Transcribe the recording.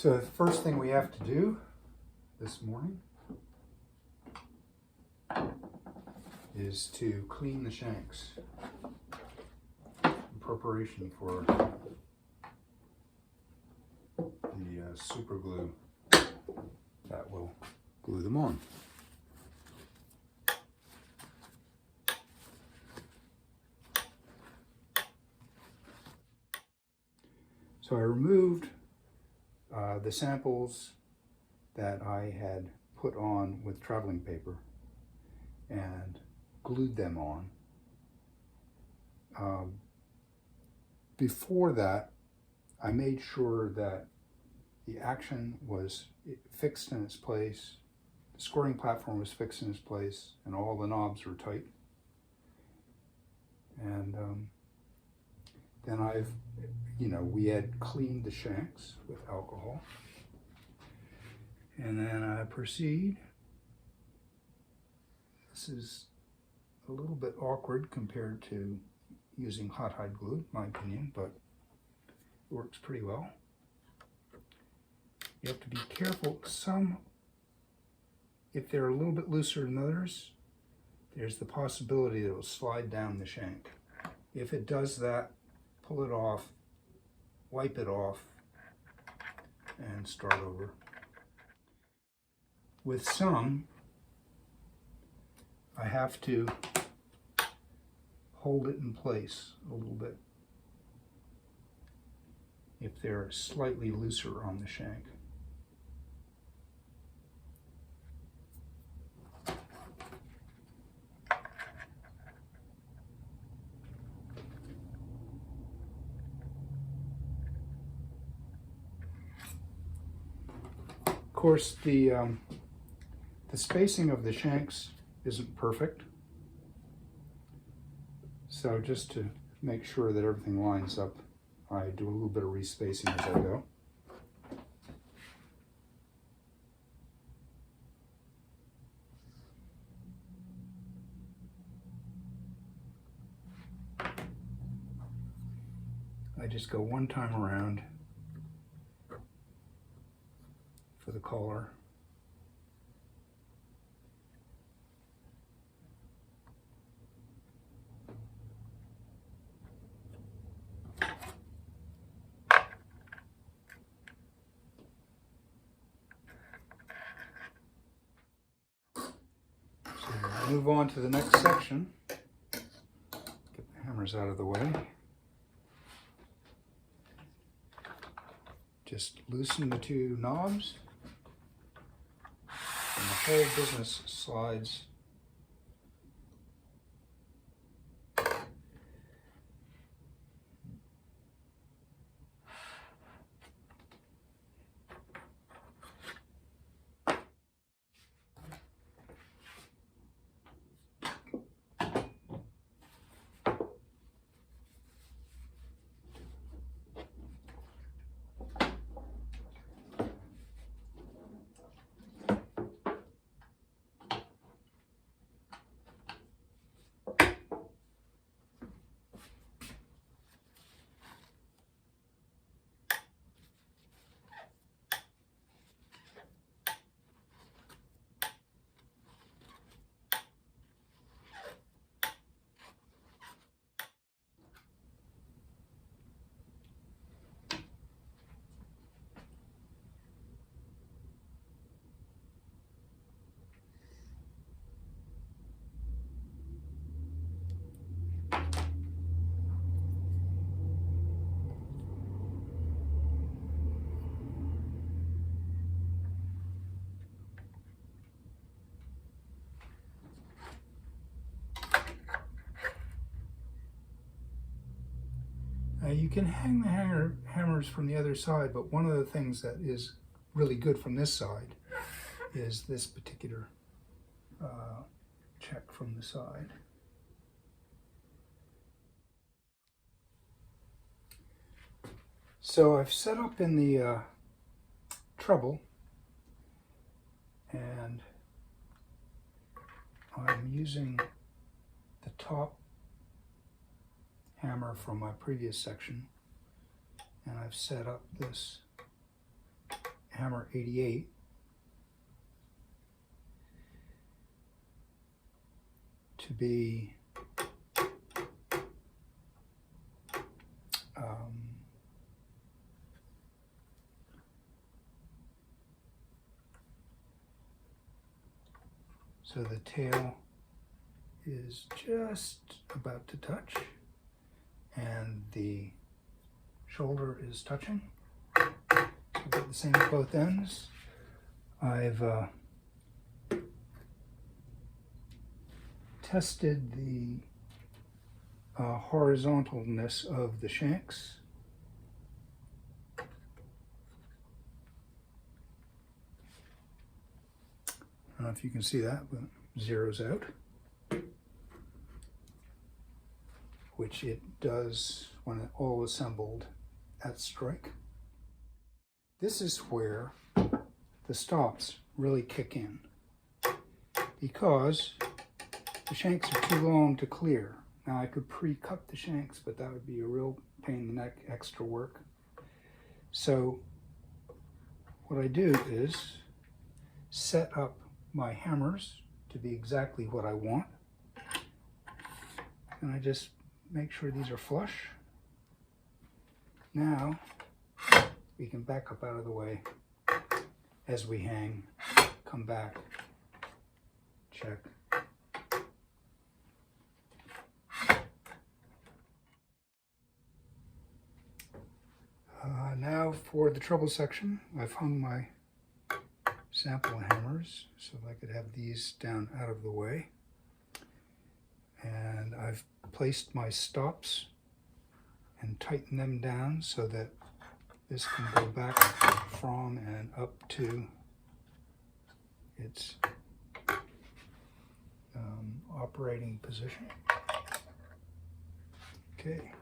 So the first thing we have to do this morning is to clean the shanks in preparation for the super glue that will glue them on. So I removed the samples that I had put on with traveling paper and glued them on. Before that, I made sure that the action was fixed in its place, the scoring platform was fixed in its place, and all the knobs were tight. And then we had cleaned the shanks with alcohol. And then I proceed. This is a little bit awkward compared to using hot hide glue, in my opinion, but it works pretty well. You have to be careful. Some, if they're a little bit looser than others, there's the possibility that it will slide down the shank. If it does that, pull it off, wipe it off, and start over. With some, I have to hold it in place a little bit if they're slightly looser on the shank. Of course, the spacing of the shanks isn't perfect, so just to make sure that everything lines up, I do a little bit of respacing as I go. I just go one time around for the collar. So move on to the next section. Get the hammers out of the way. Just loosen the two knobs, and the whole business slides you can hang the hammers from the other side, but one of the things that is really good from this side is this particular check from the side. So I've set up in the treble, and I'm using the top hammer from my previous section, and I've set up this hammer 88 to be so the tail is just about to touch and the shoulder is touching. I've got the same at both ends. I've tested the horizontalness of the shanks. I don't know if you can see that, but zeroes out, which it does when it all assembled at strike. This is where the stops really kick in, because the shanks are too long to clear. Now I could pre-cut the shanks, but that would be a real pain in the neck, extra work. So what I do is set up my hammers to be exactly what I want. And I just make sure these are flush. Now we can back up out of the way as we hang, come back, check. Now for the treble section, I've hung my sample hammers so I could have these down out of the way. And I've placed my stops and tightened them down so that this can go back from and up to its operating position. Okay.